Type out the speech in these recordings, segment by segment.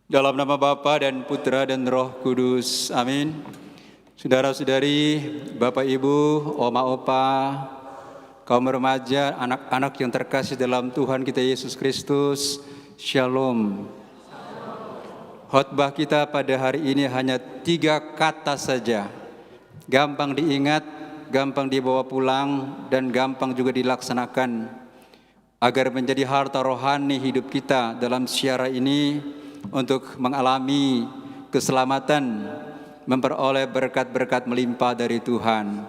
Dalam nama Bapa dan Putra dan Roh Kudus. Amin. Saudara-saudari, Bapak Ibu, Oma Opa, kaum remaja, anak-anak yang terkasih dalam Tuhan kita Yesus Kristus, Shalom. Khotbah kita pada hari ini hanya 3 kata saja. Gampang diingat, gampang dibawa pulang, dan gampang juga dilaksanakan. Agar menjadi harta rohani hidup kita dalam siara ini, untuk mengalami keselamatan, memperoleh berkat-berkat melimpah dari Tuhan.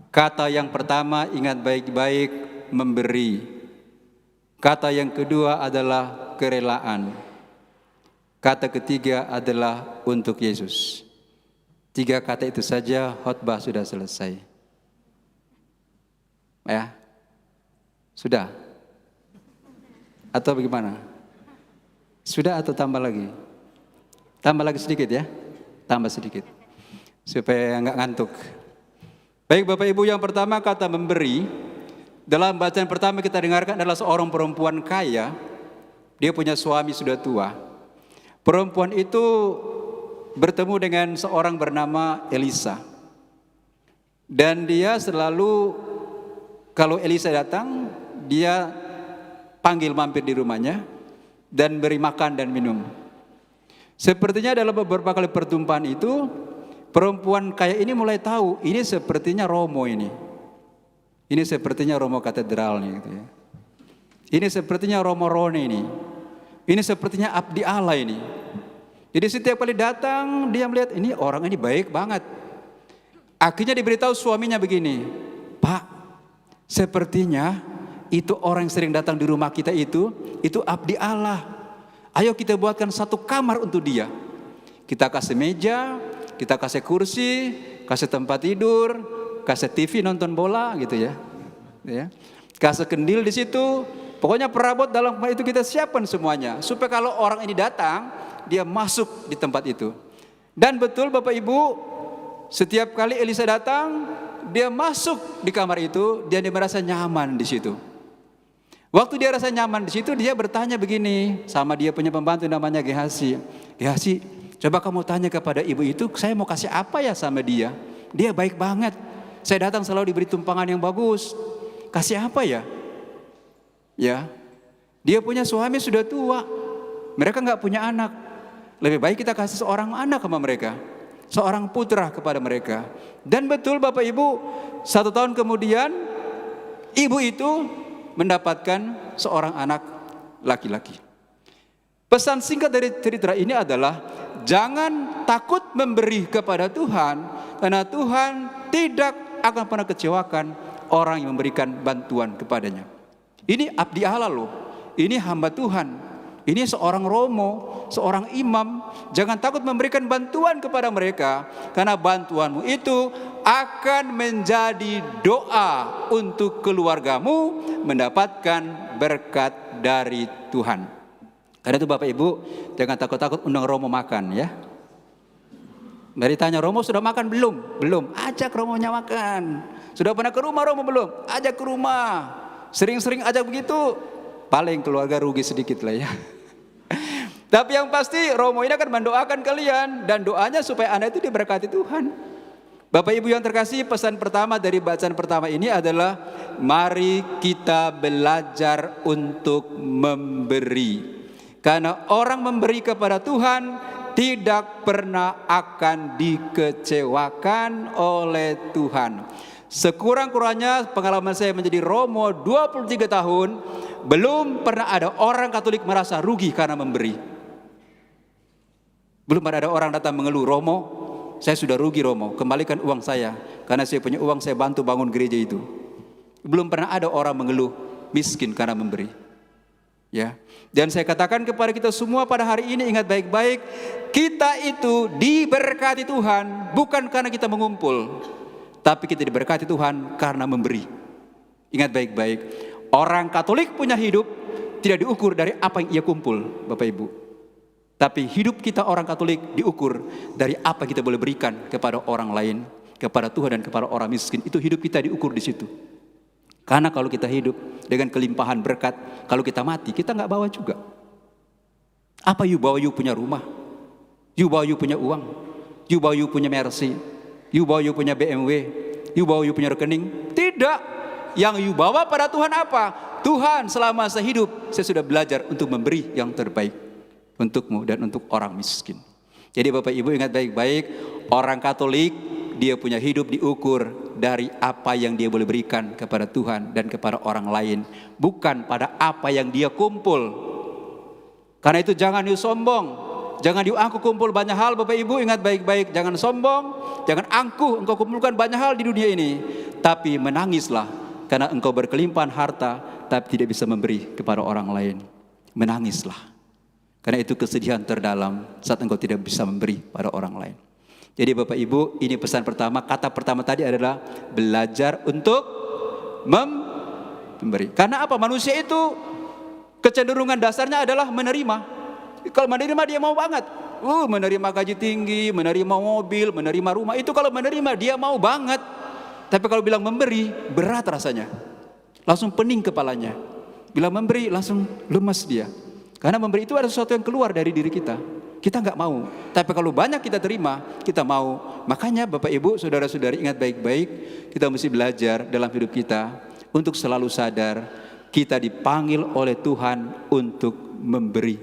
Kata yang pertama, ingat baik-baik, memberi. Kata yang kedua adalah kerelaan. Kata ketiga adalah untuk Yesus. 3 kata itu saja, khotbah sudah selesai. Ya, sudah? Atau bagaimana? Sudah atau tambah lagi? Tambah lagi sedikit ya? Tambah sedikit. Supaya nggak ngantuk. Baik Bapak Ibu, yang pertama kata memberi. Dalam bacaan pertama kita dengarkan adalah seorang perempuan kaya. Dia punya suami sudah tua. Perempuan itu bertemu dengan seorang bernama Elisa. Dan dia selalu, kalau Elisa datang, dia panggil mampir di rumahnya dan beri makan dan minum. Sepertinya dalam beberapa kali perjumpaan itu, perempuan kaya ini mulai tahu, ini sepertinya Romo ini. Ini sepertinya Romo katedral nih, gitu ya. Ini sepertinya Romo Rone ini. Ini sepertinya abdi Allah ini. Jadi setiap kali datang, dia melihat ini orang ini baik banget. Akhirnya diberitahu suaminya begini, Pak, sepertinya itu orang yang sering datang di rumah kita itu abdi Allah. Ayo kita buatkan satu kamar untuk dia. Kita kasih meja, kita kasih kursi, kasih tempat tidur, kasih TV nonton bola gitu ya. Kasih kendil di situ. Pokoknya perabot dalam rumah itu kita siapkan semuanya. Supaya kalau orang ini datang, dia masuk di tempat itu. Dan betul Bapak Ibu, setiap kali Elisa datang, dia masuk di kamar itu, dia merasa nyaman di situ. Waktu dia rasa nyaman di situ, dia bertanya begini sama dia punya pembantu namanya Gehazi. Gehazi, coba kamu tanya kepada ibu itu, saya mau kasih apa ya sama dia? Dia baik banget. Saya datang selalu diberi tumpangan yang bagus. Kasih apa ya? Ya, dia punya suami sudah tua. Mereka nggak punya anak. Lebih baik kita kasih seorang anak sama mereka, seorang putra kepada mereka. Dan betul Bapak Ibu, 1 tahun kemudian ibu itu mendapatkan seorang anak laki-laki. Pesan singkat dari cerita ini adalah jangan takut memberi kepada Tuhan, karena Tuhan tidak akan pernah kecewakan orang yang memberikan bantuan kepadanya. Ini abdi Allah loh, ini hamba Tuhan. Ini seorang romo, seorang imam. Jangan takut memberikan bantuan kepada mereka, karena bantuanmu itu akan menjadi doa untuk keluargamu mendapatkan berkat dari Tuhan. Karena itu Bapak Ibu, jangan takut-takut undang Romo makan ya. Mari tanya, Romo sudah makan belum? Belum. Ajak Romonya makan. Sudah pernah ke rumah Romo belum? Ajak ke rumah. Sering-sering ajak begitu, paling keluarga rugi sedikit lah ya. Tapi yang pasti Romo ini akan mendoakan kalian, dan doanya supaya Anda itu diberkati Tuhan. Bapak Ibu yang terkasih, pesan pertama dari bacaan pertama ini adalah mari kita belajar untuk memberi. Karena orang memberi kepada Tuhan tidak pernah akan dikecewakan oleh Tuhan. Sekurang-kurangnya pengalaman saya menjadi Romo 23 tahun, belum pernah ada orang Katolik merasa rugi karena memberi. Belum ada orang datang mengeluh, Romo, saya sudah rugi Romo, kembalikan uang saya, karena saya punya uang saya bantu bangun gereja itu. Belum pernah ada orang mengeluh miskin karena memberi. Ya. Dan saya katakan kepada kita semua pada hari ini, ingat baik-baik, kita itu diberkati Tuhan bukan karena kita mengumpul, tapi kita diberkati Tuhan karena memberi. Ingat baik-baik, orang Katolik punya hidup tidak diukur dari apa yang ia kumpul, Bapak Ibu. Tapi hidup kita orang Katolik diukur dari apa yang kita boleh berikan kepada orang lain, kepada Tuhan dan kepada orang miskin. Itu hidup kita diukur di situ. Karena kalau kita hidup dengan kelimpahan berkat, kalau kita mati, kita nggak bawa juga. Apa you bawa you punya rumah? You bahwa you punya uang, you bahwa you punya Mercy, you bahwa you punya BMW, you bahwa you punya rekening. Tidak. Yang you bawa pada Tuhan apa? Tuhan, selama saya hidup, saya sudah belajar untuk memberi yang terbaik untukmu dan untuk orang miskin. Jadi Bapak Ibu ingat baik-baik, orang Katolik dia punya hidup diukur dari apa yang dia boleh berikan kepada Tuhan dan kepada orang lain, bukan pada apa yang dia kumpul. Karena itu jangan you sombong, jangan you angkuh kumpul banyak hal. Bapak Ibu ingat baik-baik, jangan sombong, jangan angkuh engkau kumpulkan banyak hal di dunia ini, tapi menangislah karena engkau berkelimpahan harta tapi tidak bisa memberi kepada orang lain. Menangislah, karena itu kesedihan terdalam saat engkau tidak bisa memberi pada orang lain. Jadi Bapak Ibu, ini pesan pertama. Kata pertama tadi adalah belajar untuk memberi. Karena apa? Manusia itu kecenderungan dasarnya adalah menerima. Kalau menerima dia mau banget. Menerima gaji tinggi, menerima mobil, menerima rumah. Itu kalau menerima dia mau banget. Tapi kalau bilang memberi, berat rasanya. Langsung pening kepalanya. Bilang memberi, langsung lemas dia. Karena memberi itu ada sesuatu yang keluar dari diri kita. Kita nggak mau. Tapi kalau banyak kita terima, kita mau. Makanya Bapak Ibu, saudara-saudari ingat baik-baik, kita mesti belajar dalam hidup kita untuk selalu sadar kita dipanggil oleh Tuhan untuk memberi.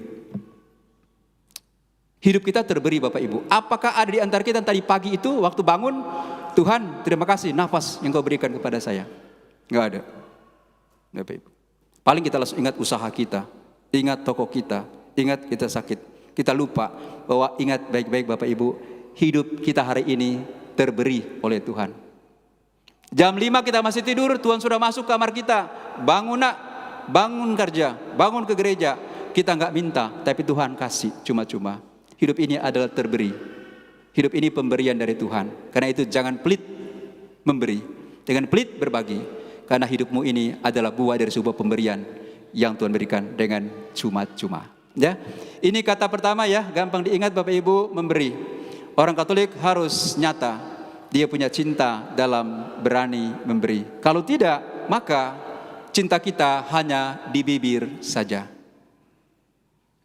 Hidup kita terberi Bapak Ibu. Apakah ada di antara kita tadi pagi itu waktu bangun, Tuhan terima kasih nafas yang kau berikan kepada saya? Nggak ada. Bapak Ibu. Paling kita langsung ingat usaha kita, ingat toko kita, ingat kita sakit. Kita lupa bahwa ingat baik-baik Bapak Ibu, hidup kita hari ini terberi oleh Tuhan. Jam 5 kita masih tidur, Tuhan sudah masuk kamar kita. Bangun nak, bangun kerja, bangun ke gereja. Kita nggak minta, tapi Tuhan kasih cuma-cuma. Hidup ini adalah terberi. Hidup ini pemberian dari Tuhan. Karena itu jangan pelit memberi, jangan pelit berbagi. Karena hidupmu ini adalah buah dari sebuah pemberian yang Tuhan berikan dengan cuma-cuma. Ya, ini kata pertama ya, gampang diingat Bapak Ibu, memberi. Orang Katolik harus nyata, dia punya cinta dalam berani memberi. Kalau tidak, maka cinta kita hanya di bibir saja.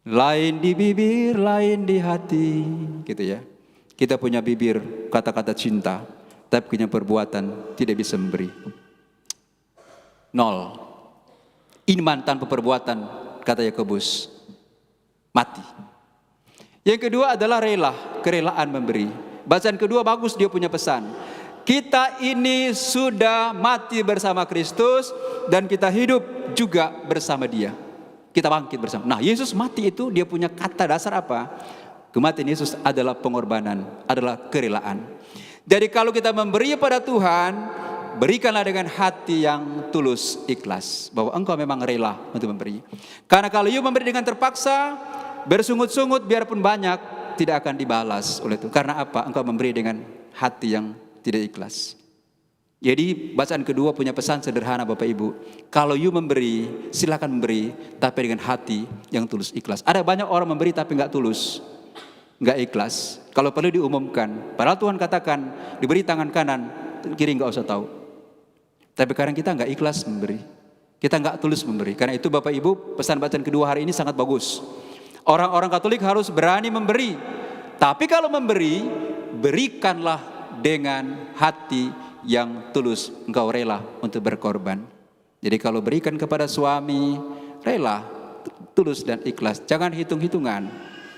Lain di bibir, lain di hati, gitu ya. Kita punya bibir kata-kata cinta, tapi punya perbuatan tidak bisa memberi. 0. Iman tanpa perbuatan, kata Yakobus, mati. Yang kedua adalah rela, kerelaan memberi. Bacaan kedua bagus, dia punya pesan. Kita ini sudah mati bersama Kristus dan kita hidup juga bersama Dia. Kita bangkit bersama. Nah, Yesus mati itu dia punya kata dasar apa? Kematian Yesus adalah pengorbanan, adalah kerelaan. Jadi kalau kita memberi pada Tuhan, berikanlah dengan hati yang tulus, ikhlas, bahwa engkau memang rela untuk memberi. Karena kalau you memberi dengan terpaksa, bersungut-sungut biarpun banyak, tidak akan dibalas oleh Tuhan. Karena apa? Engkau memberi dengan hati yang tidak ikhlas. Jadi bacaan kedua punya pesan sederhana Bapak Ibu. Kalau you memberi, silakan memberi, tapi dengan hati yang tulus, ikhlas. Ada banyak orang memberi tapi nggak tulus, nggak ikhlas. Kalau perlu diumumkan. Padahal Tuhan katakan diberi tangan kanan, kiri nggak usah tahu. Tapi kadang kita nggak ikhlas memberi, kita nggak tulus memberi. Karena itu Bapak Ibu, pesan bacaan kedua hari ini sangat bagus. Orang-orang Katolik harus berani memberi. Tapi kalau memberi, berikanlah dengan hati yang tulus. Engkau rela untuk berkorban. Jadi kalau berikan kepada suami, rela, tulus dan ikhlas. Jangan hitung-hitungan.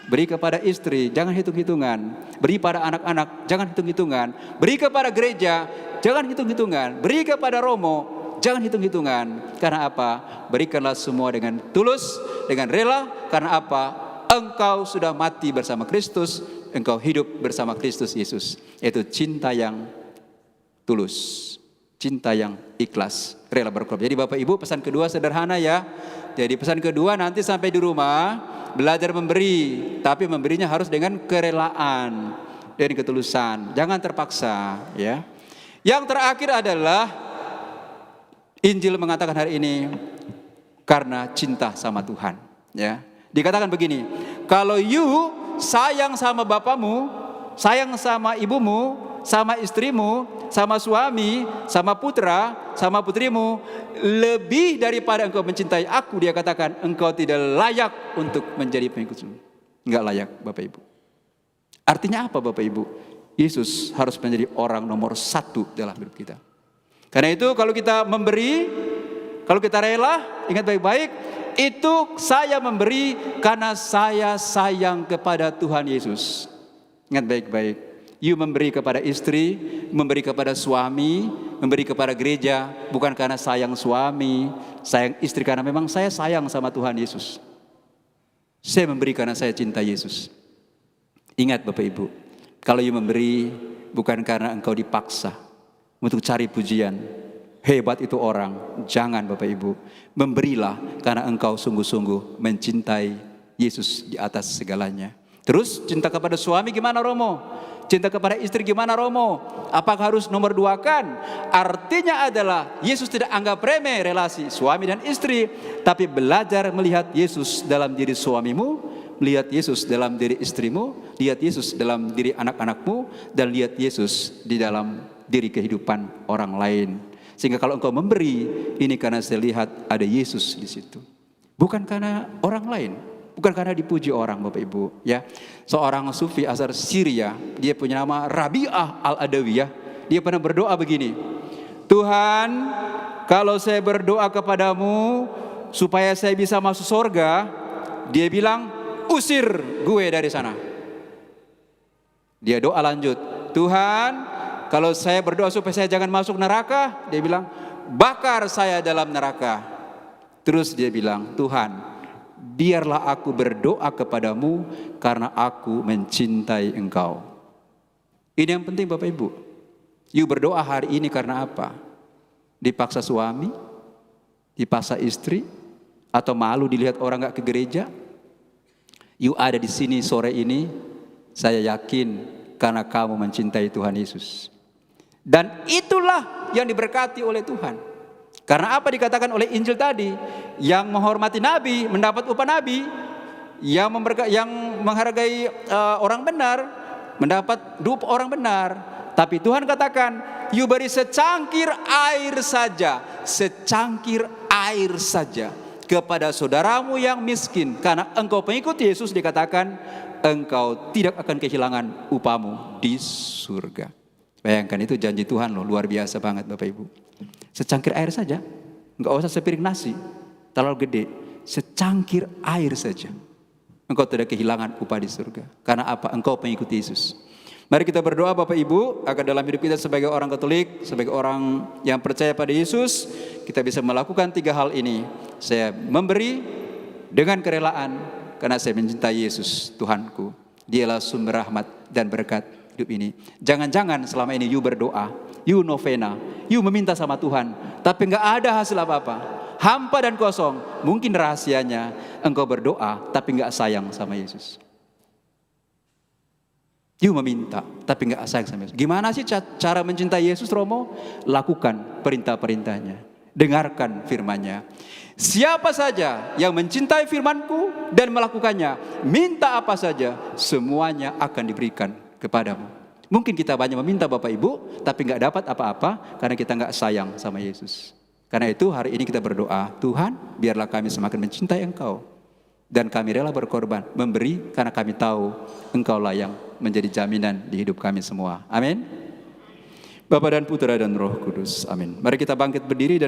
Beri kepada istri, jangan hitung-hitungan. Beri pada anak-anak, jangan hitung-hitungan. Beri kepada gereja, jangan hitung-hitungan. Beri kepada Romo, jangan hitung-hitungan. Karena apa? Berikanlah semua dengan tulus, dengan rela. Karena apa? Engkau sudah mati bersama Kristus, engkau hidup bersama Kristus Yesus. Yaitu cinta yang tulus, cinta yang ikhlas, rela berkorban. Jadi Bapak Ibu, pesan kedua sederhana ya. Jadi pesan kedua nanti sampai di rumah, belajar memberi, tapi memberinya harus dengan kerelaan, dengan ketulusan, jangan terpaksa ya. Yang terakhir adalah Injil mengatakan hari ini karena cinta sama Tuhan ya. Dikatakan begini, kalau you sayang sama bapamu, sayang sama ibumu, sama istrimu, sama suami, sama putra, sama putrimu, lebih daripada engkau mencintai aku, dia katakan engkau tidak layak untuk menjadi pengikutku. Enggak layak Bapak Ibu. Artinya apa Bapak Ibu? Yesus harus menjadi orang nomor 1 dalam hidup kita. Karena itu kalau kita memberi, kalau kita rela, ingat baik-baik, itu saya memberi karena saya sayang kepada Tuhan Yesus. Ingat baik-baik. You memberi kepada istri, memberi kepada suami, memberi kepada gereja, bukan karena sayang suami, sayang istri, karena memang saya sayang sama Tuhan Yesus. Saya memberi karena saya cinta Yesus. Ingat Bapak Ibu, kalau you memberi bukan karena engkau dipaksa untuk cari pujian, hebat itu orang, jangan Bapak Ibu. Memberilah karena engkau sungguh-sungguh mencintai Yesus di atas segalanya. Terus cinta kepada suami gimana Romo? Cinta kepada istri gimana Romo? Apakah harus nomor 2 kan? Artinya adalah Yesus tidak anggap remeh relasi suami dan istri, tapi belajar melihat Yesus dalam diri suamimu, lihat Yesus dalam diri istrimu, lihat Yesus dalam diri anak-anakmu, dan lihat Yesus di dalam diri kehidupan orang lain. Sehingga kalau engkau memberi, ini karena saya lihat ada Yesus di situ. Bukan karena orang lain, bukan karena dipuji orang Bapak Ibu. Ya, seorang sufi asal Syria, dia punya nama Rabi'ah al-Adawiyah. Dia pernah berdoa begini, Tuhan, kalau saya berdoa kepadamu supaya saya bisa masuk surga, dia bilang, usir gue dari sana. Dia doa lanjut, Tuhan, kalau saya berdoa supaya saya jangan masuk neraka, dia bilang, bakar saya dalam neraka. Terus dia bilang, Tuhan, biarlah aku berdoa kepadamu karena aku mencintai engkau. Ini yang penting Bapak Ibu. You berdoa hari ini karena apa? Dipaksa suami? Dipaksa istri? Atau malu dilihat orang gak ke gereja? You ada di sini sore ini, saya yakin karena kamu mencintai Tuhan Yesus. Dan itulah yang diberkati oleh Tuhan. Karena apa dikatakan oleh Injil tadi? Yang menghormati Nabi mendapat upah Nabi. Yang menghargai orang benar mendapat upah orang benar. Tapi Tuhan katakan, you beri secangkir air saja, secangkir air saja kepada saudaramu yang miskin. Karena engkau pengikut Yesus, dikatakan engkau tidak akan kehilangan upahmu di surga. Bayangkan, itu janji Tuhan loh, luar biasa banget Bapak Ibu. Secangkir air saja, enggak usah sepiring nasi terlalu gede, secangkir air saja, engkau tidak kehilangan upah di surga. Karena apa? Engkau pengikut Yesus. Mari kita berdoa Bapak Ibu, agar dalam hidup kita sebagai orang Katolik, sebagai orang yang percaya pada Yesus, kita bisa melakukan 3 hal ini. Saya memberi dengan kerelaan karena saya mencintai Yesus Tuhanku. Dialah sumber rahmat dan berkat hidup ini. Jangan-jangan selama ini you berdoa, you novena, you meminta sama Tuhan, tapi enggak ada hasil apa-apa, hampa dan kosong. Mungkin rahasianya engkau berdoa tapi enggak sayang sama Yesus. You meminta tapi enggak sayang sama Yesus. Gimana sih cara mencintai Yesus Romo? Lakukan perintah-perintahnya, dengarkan firman-Nya. Siapa saja yang mencintai firman-Ku dan melakukannya, minta apa saja, semuanya akan diberikan kepadamu. Mungkin kita banyak meminta Bapak Ibu, tapi enggak dapat apa-apa karena kita enggak sayang sama Yesus. Karena itu hari ini kita berdoa, Tuhan, biarlah kami semakin mencintai Engkau. Dan kami rela berkorban, memberi karena kami tahu Engkaulah yang menjadi jaminan di hidup kami semua. Amin. Bapa dan Putra dan Roh Kudus. Amin. Mari kita bangkit berdiri dan